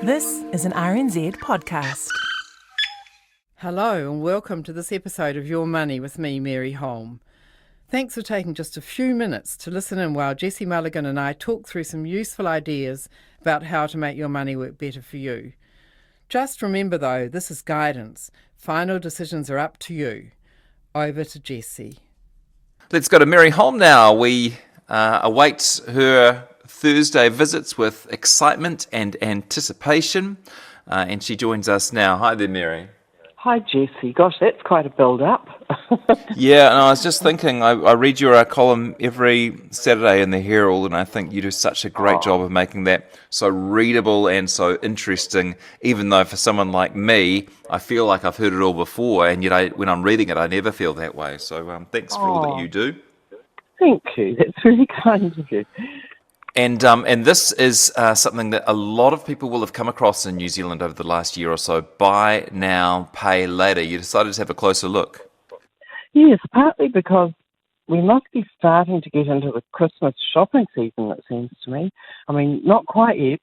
This is an RNZ podcast. Hello and welcome to this episode of Your Money with me, Mary Holm. Thanks for taking just a few minutes to listen in while Jessie Mulligan and I talk through some useful ideas about how to make your money work better for you. Just remember though, this is guidance. Final decisions are up to you. Over to Jessie. Let's go to Mary Holm now. We await her Thursday visits with excitement and anticipation, and she joins us now. Hi there, Mary. Hi, Jessie. Gosh, that's quite a build-up. Yeah, and I was just thinking, I read your column every Saturday in the Herald, and I think you do such a great job of making that so readable and so interesting, even though for someone like me, I feel like I've heard it all before, and yet when I'm reading it, I never feel that way. So thanks for all that you do. Thank you. That's really kind of you. And this is something that a lot of people will have come across in New Zealand over the last year or so. Buy now, pay later. You decided to have a closer look. Yes, partly because we must be starting to get into the Christmas shopping season, it seems to me. I mean, not quite yet,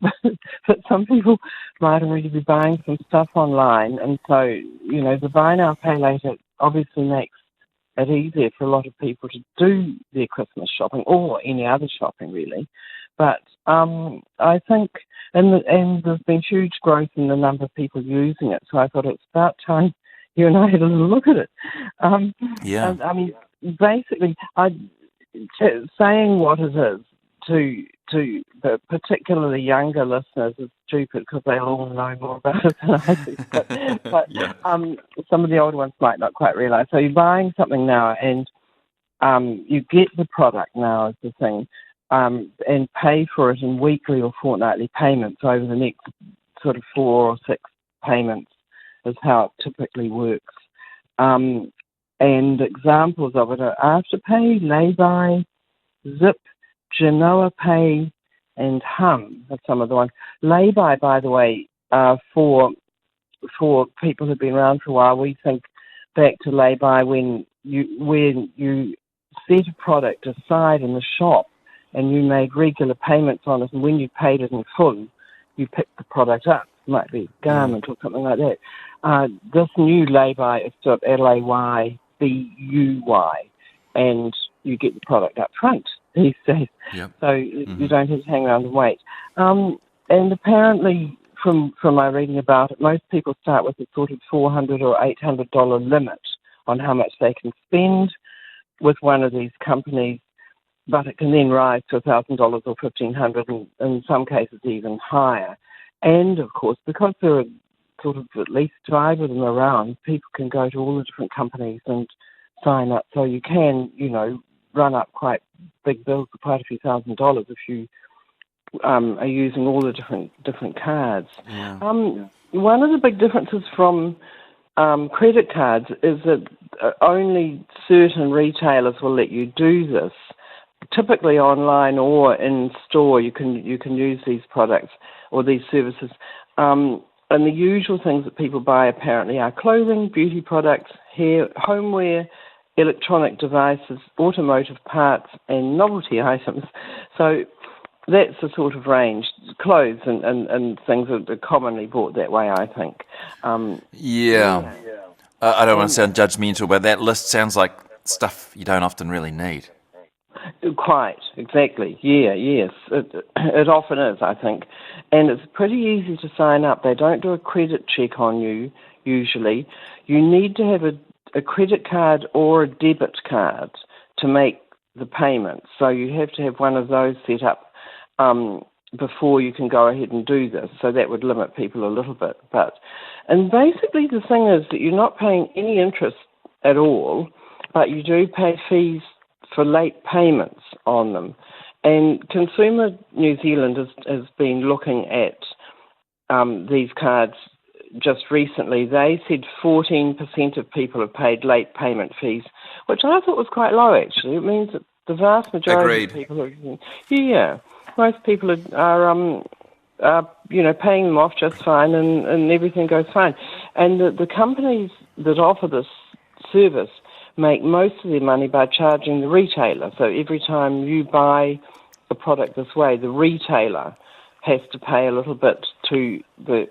but some people might already be buying some stuff online. And so, you know, the buy now, pay later obviously makes it easier for a lot of people to do their Christmas shopping or any other shopping, really. But I think, and there's been huge growth in the number of people using it, so I thought it's about time you and I had a little look at it. Yeah. I mean, basically, saying what it is to the particularly younger listeners is stupid because they'll all know more about it than I do. But Yeah. Some of the older ones might not quite realise. So you're buying something now and you get the product now is the thing. And pay for it in weekly or fortnightly payments over the next sort of 4 or 6 payments is how it typically works. And examples of it are Afterpay, Lay-By, Zip, Genoa Pay, and Hum are some of the ones. Lay-By, by the way, for people who've been around for a while, we think back to Lay-By when you set a product aside in the shop and you made regular payments on it, and when you paid it in full, you picked the product up. It might be a garment or something like that. This new Lay-By is spelled Laybuy, and you get the product up front these days. Yep. So you don't have to hang around and wait. And apparently, from my reading about it, most people start with a sort of $400 or $800 limit on how much they can spend with one of these companies, but it can then rise to $1,000 or $1,500, and in some cases even higher. And, of course, because there are sort of at least 5 of them around, people can go to all the different companies and sign up. So you can, you know, run up quite big bills of quite a few $1,000s if you are using all the different cards. Yeah. One of the big differences from credit cards is that only certain retailers will let you do this. Typically online or in store, you can use these products or these services. And the usual things that people buy apparently are clothing, beauty products, hair, homeware, electronic devices, automotive parts, and novelty items. So that's the sort of range. Clothes and things are commonly bought that way, I think. Yeah. I don't want to sound judgmental, but that list sounds like stuff you don't often really need. Quite, exactly. Yes. It often is, I think. And it's pretty easy to sign up. They don't do a credit check on you, usually. You need to have a credit card or a debit card to make the payment. So you have to have one of those set up before you can go ahead and do this. So that would limit people a little bit. And basically the thing is that you're not paying any interest at all, but you do pay fees for late payments on them. And Consumer New Zealand has been looking at these cards just recently. They said 14% of people have paid late payment fees, which I thought was quite low, actually. It means that the vast majority of people are... Most people are paying them off just fine and everything goes fine. And the companies that offer this service make most of their money by charging the retailer. So every time you buy a product this way, the retailer has to pay a little bit to the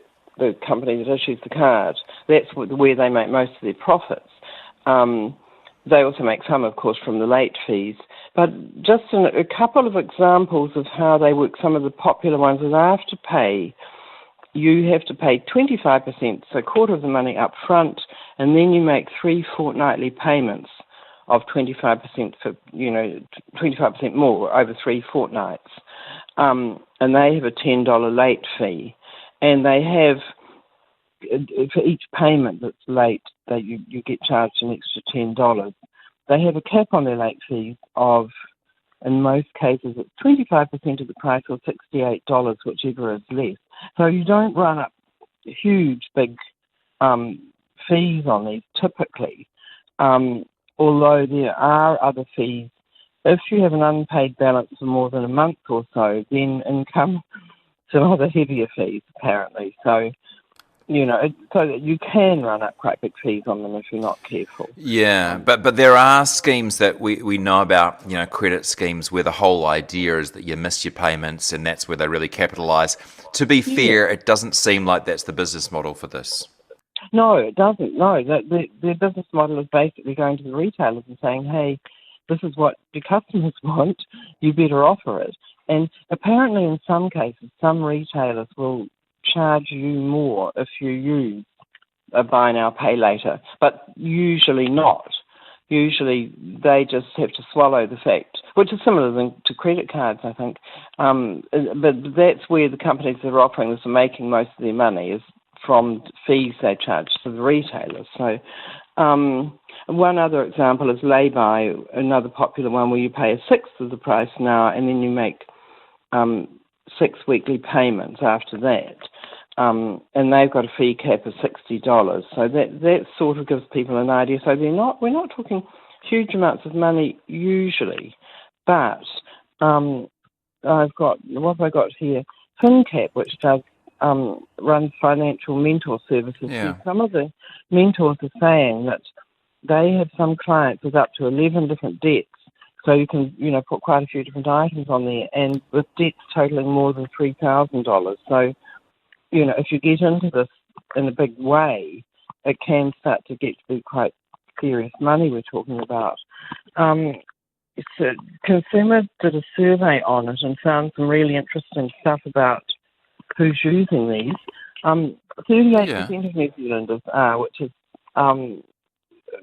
company that issues the card. That's where they make most of their profits. They also make some, of course, from the late fees. But just a couple of examples of how they work, some of the popular ones is Afterpay. You have to pay 25%, so a quarter of the money up front, and then you make 3 fortnightly payments of 25% 25% more over 3 fortnights. And they have a $10 late fee. And they have, for each payment that's late, that you get charged an extra $10. They have a cap on their late fees of, in most cases, it's 25% of the price or $68, whichever is less. So you don't run up huge, big fees on these typically, although there are other fees. If you have an unpaid balance for more than a month or so, then in come some other heavier fees, apparently. So, so that you can run up quite big fees on them if you're not careful. Yeah, but there are schemes that we know about, credit schemes where the whole idea is that you miss your payments and that's where they really capitalise. To be fair, it doesn't seem like that's the business model for this. No, it doesn't. No, their business model is basically going to the retailers and saying, hey, this is what your customers want, you better offer it. And apparently in some cases, some retailers will charge you more if you use a buy now, pay later, but usually not. Usually they just have to swallow the fact, which is similar to credit cards, I think. But that's where the companies that are offering this are making most of their money, is from fees they charge to the retailers. So one other example is lay-by, another popular one where you pay a sixth of the price now and then you make 6 weekly payments after that. And they've got a fee cap of $60. So that sort of gives people an idea. So we're not talking huge amounts of money usually, but I've got, what have I got here? FinCap, which does runs financial mentor services. Yeah. Some of the mentors are saying that they have some clients with up to 11 different debts. So you can, put quite a few different items on there, and with debts totaling more than $3,000. So, if you get into this in a big way, it can start to get to be quite serious money we're talking about. So consumers did a survey on it and found some really interesting stuff about who's using these. 38% of New Zealanders are, which is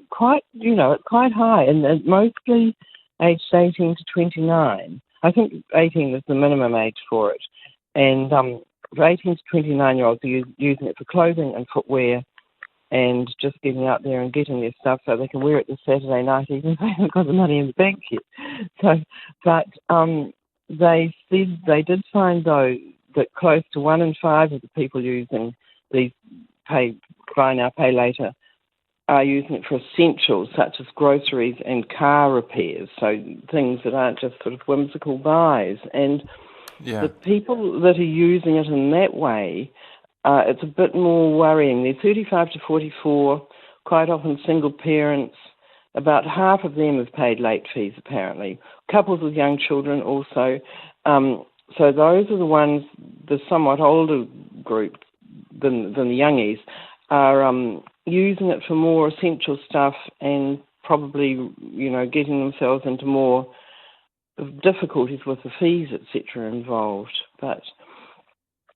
quite, it's quite high, and mostly aged 18 to 29. I think 18 is the minimum age for it. And for 18 to 29-year-olds are using it for clothing and footwear and just getting out there and getting their stuff so they can wear it this Saturday night even if they haven't got the money in the bank yet. So, but they said they did find, though, that close to 1 in 5 of the people using these buy now, pay later are using it for essentials such as groceries and car repairs, so things that aren't just sort of whimsical buys. And the people that are using it in that way, it's a bit more worrying. They're 35 to 44, quite often single parents. About half of them have paid late fees, apparently. Couples with young children also. So those are the ones, the somewhat older group than the youngies, are using it for more essential stuff and probably, getting themselves into more difficulties with the fees, etc. involved. But,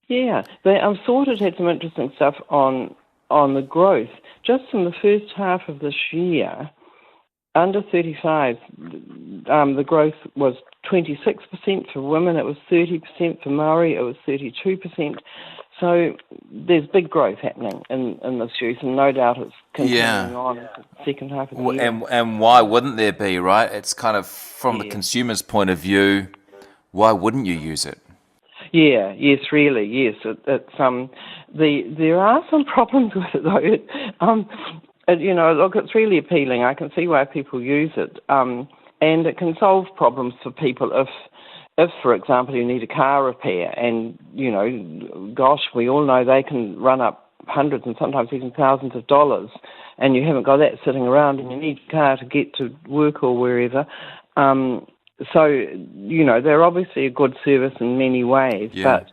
I've sort of had some interesting stuff on the growth. Just in the first half of this year, under 35, the growth was 26% for women, it was 30% for Maori, it was 32%. So there's big growth happening in this use, and no doubt it's continuing on the second half of the year. And why wouldn't there be, right? It's kind of, from the consumer's point of view, why wouldn't you use it? Yeah, yes, really, yes. There are some problems with it, though. Look, it's really appealing. I can see why people use it. And it can solve problems for people if, for example, you need a car repair and, gosh, we all know they can run up hundreds and sometimes even thousands of dollars, and you haven't got that sitting around and you need a car to get to work or wherever. So, they're obviously a good service in many ways, but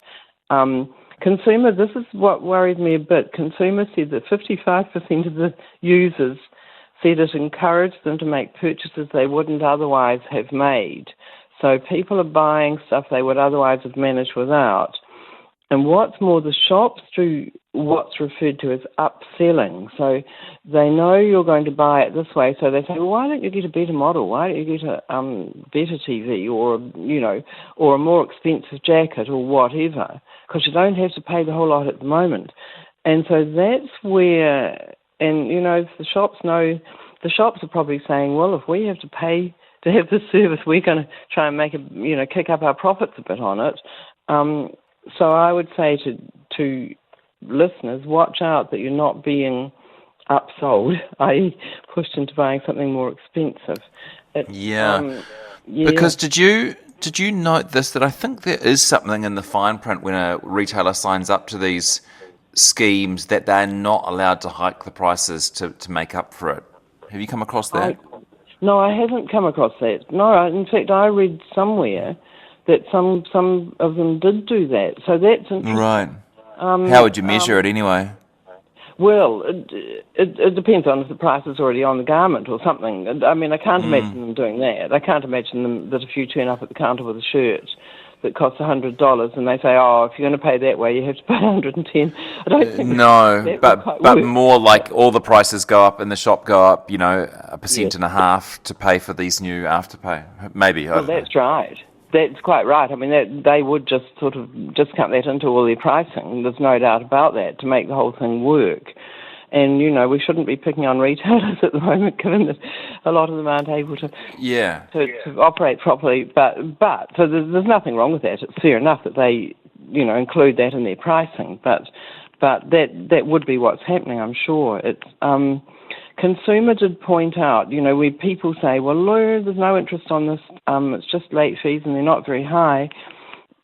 Consumer, this is what worries me a bit. Consumer said that 55% of the users said it encouraged them to make purchases they wouldn't otherwise have made. So people are buying stuff they would otherwise have managed without. And what's more, the shops do what's referred to as upselling. So they know you're going to buy it this way, so they say, well, why don't you get a better model? Why don't you get a better TV or a more expensive jacket or whatever? Because you don't have to pay the whole lot at the moment. And so that's where, and, the shops know, the shops are probably saying, well, if we have to pay to have this service, we're going to try and make kick up our profits a bit on it. So I would say to listeners, watch out that you're not being upsold, i.e. pushed into buying something more expensive. Because did you note this, that I think there is something in the fine print when a retailer signs up to these schemes that they're not allowed to hike the prices to make up for it. Have you come across that? No, I haven't come across that. No, in fact, I read somewhere that some of them did do that. So that's interesting. Right. How would you measure it anyway? Well, it depends on if the price is already on the garment or something. I mean, I can't imagine them doing that. I can't imagine them that if you turn up at the counter with a shirt that costs $100 and they say, oh, if you're going to pay that way, you have to pay $110. I don't think no, but more like all the prices go up in the shop go up, 1.5% to pay for these new Afterpay. Maybe. Well, that's right. That's quite right. I mean, they would just sort of discount that into all their pricing. There's no doubt about that, to make the whole thing work. And, we shouldn't be picking on retailers at the moment, given that a lot of them aren't able to operate properly. But so there's nothing wrong with that. It's fair enough that they, include that in their pricing. But that would be what's happening, I'm sure. It's Consumer did point out, where people say, well, no, there's no interest on this, it's just late fees and they're not very high.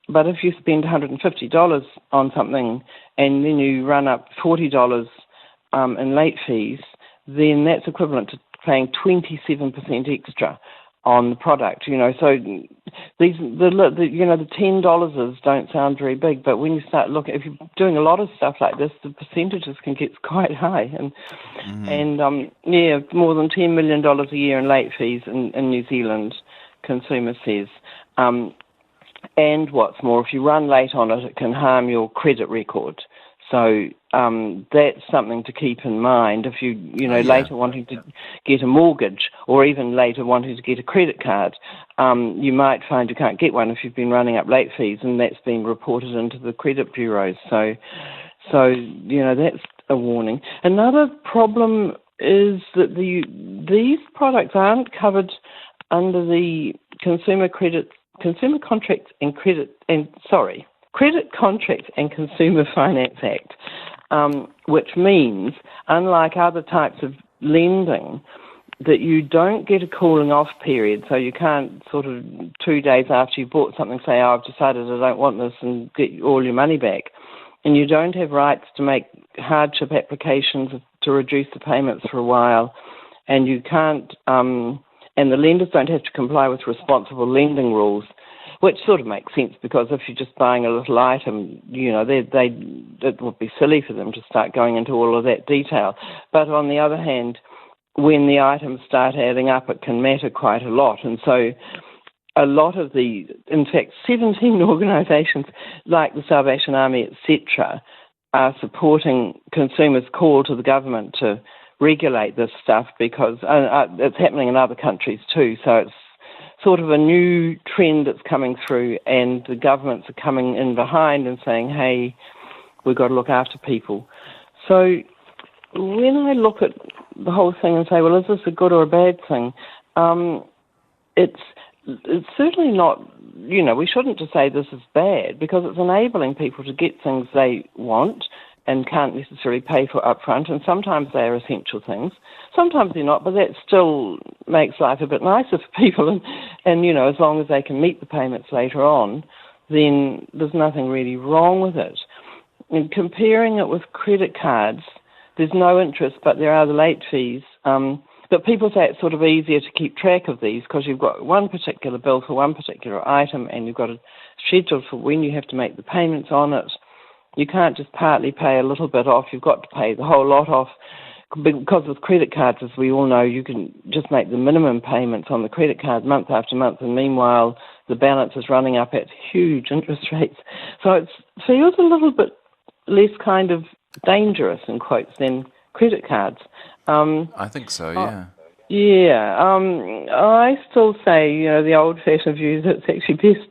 But if you spend $150 on something and then you run up $40 in late fees, then that's equivalent to paying 27% extra on the product. So the $10 don't sound very big, but when you start looking, if you're doing a lot of stuff like this, the percentages can get quite high, and more than $10 million a year in late fees in New Zealand, Consumer says. And what's more, if you run late on it, it can harm your credit record. So that's something to keep in mind if you, later wanting to get a mortgage or even later wanting to get a credit card. You might find you can't get one if you've been running up late fees, and that's been reported into the credit bureaus. So that's a warning. Another problem is that these products aren't covered under the Credit Contracts and Consumer Finance Act, which means, unlike other types of lending, that you don't get a cooling off period. So you can't sort of 2 days after you bought something say, oh, I've decided I don't want this, and get all your money back. And you don't have rights to make hardship applications to reduce the payments for a while. And you can't, and the lenders don't have to comply with responsible lending rules, which sort of makes sense, because if you're just buying a little item, it would be silly for them to start going into all of that detail. But on the other hand, when the items start adding up, it can matter quite a lot. And so a lot of in fact, 17 organisations like the Salvation Army, etc., are supporting consumers' call to the government to regulate this stuff, because it's happening in other countries too. So it's sort of a new trend that's coming through, and the governments are coming in behind and saying, hey, we've got to look after people. So when I look at the whole thing and say, well, is this a good or a bad thing? It's certainly not, we shouldn't just say this is bad, because it's enabling people to get things they want and can't necessarily pay for upfront, and sometimes they are essential things. Sometimes they're not, but that still makes life a bit nicer for people, and as long as they can meet the payments later on, then there's nothing really wrong with it. And comparing it with credit cards, there's no interest, but there are the late fees. But people say it's sort of easier to keep track of these because you've got one particular bill for one particular item and you've got a schedule for when you have to make the payments on it. You can't just partly pay a little bit off. You've got to pay the whole lot off. Because with credit cards, as we all know, you can just make the minimum payments on the credit card month after month, and meanwhile the balance is running up at huge interest rates. So it feels a little bit less kind of dangerous, in quotes, than credit cards. I think so, yeah. I still say, the old-fashioned view that it's actually best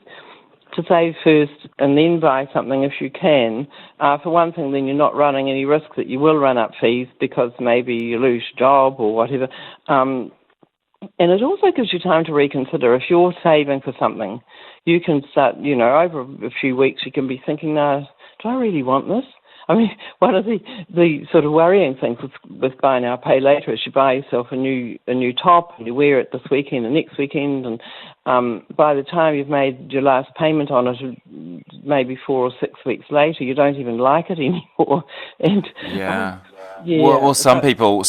to save first and then buy something if you can. For one thing, then you're not running any risk that you will run up fees because maybe you lose your job or whatever. And it also gives you time to reconsider. If you're saving for something, you can start, over a few weeks you can be thinking, now, do I really want this? I mean, one of the sort of worrying things with buy now, pay later is you buy yourself a new top and you wear it this weekend and next weekend, and by the time you've made your last payment on it, maybe 4 or 6 weeks later, you don't even like it anymore. And yeah. Well, some people,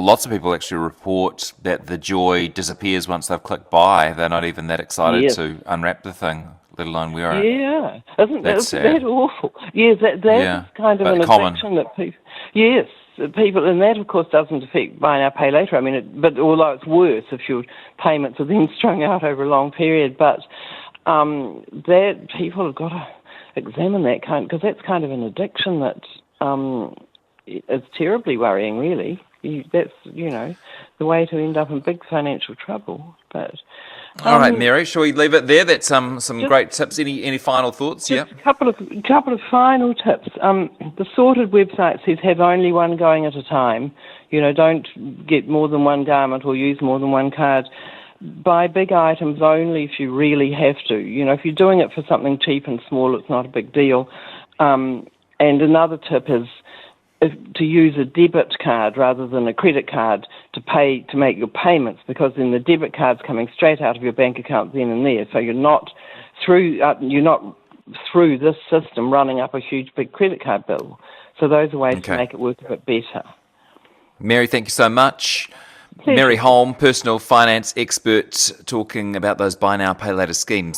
lots of people actually report that the joy disappears once they've clicked buy. They're not even that excited to unwrap the thing, let alone wear it. Yeah, isn't that awful? Yes, that is kind of an addiction that people. Yes, people, and that of course doesn't affect buy now, pay later. I mean, but although it's worse if your payments are then strung out over a long period, but that people have got to examine that because that's kind of an addiction that is terribly worrying. Really, that's the way to end up in big financial trouble, but. All right, Mary, shall we leave it there? That's some great tips. Any final thoughts? Yeah. A couple of final tips. The sorted website says have only one going at a time. Don't get more than one garment or use more than one card. Buy big items only if you really have to. If you're doing it for something cheap and small, it's not a big deal. And another tip is to use a debit card rather than a credit card to make your payments, because then the debit card's coming straight out of your bank account then and there. So you're not through this system running up a huge big credit card bill. So those are ways to make it work a bit better. Mary, thank you so much. Pleasure. Mary Holm, personal finance expert, talking about those buy now, pay later schemes.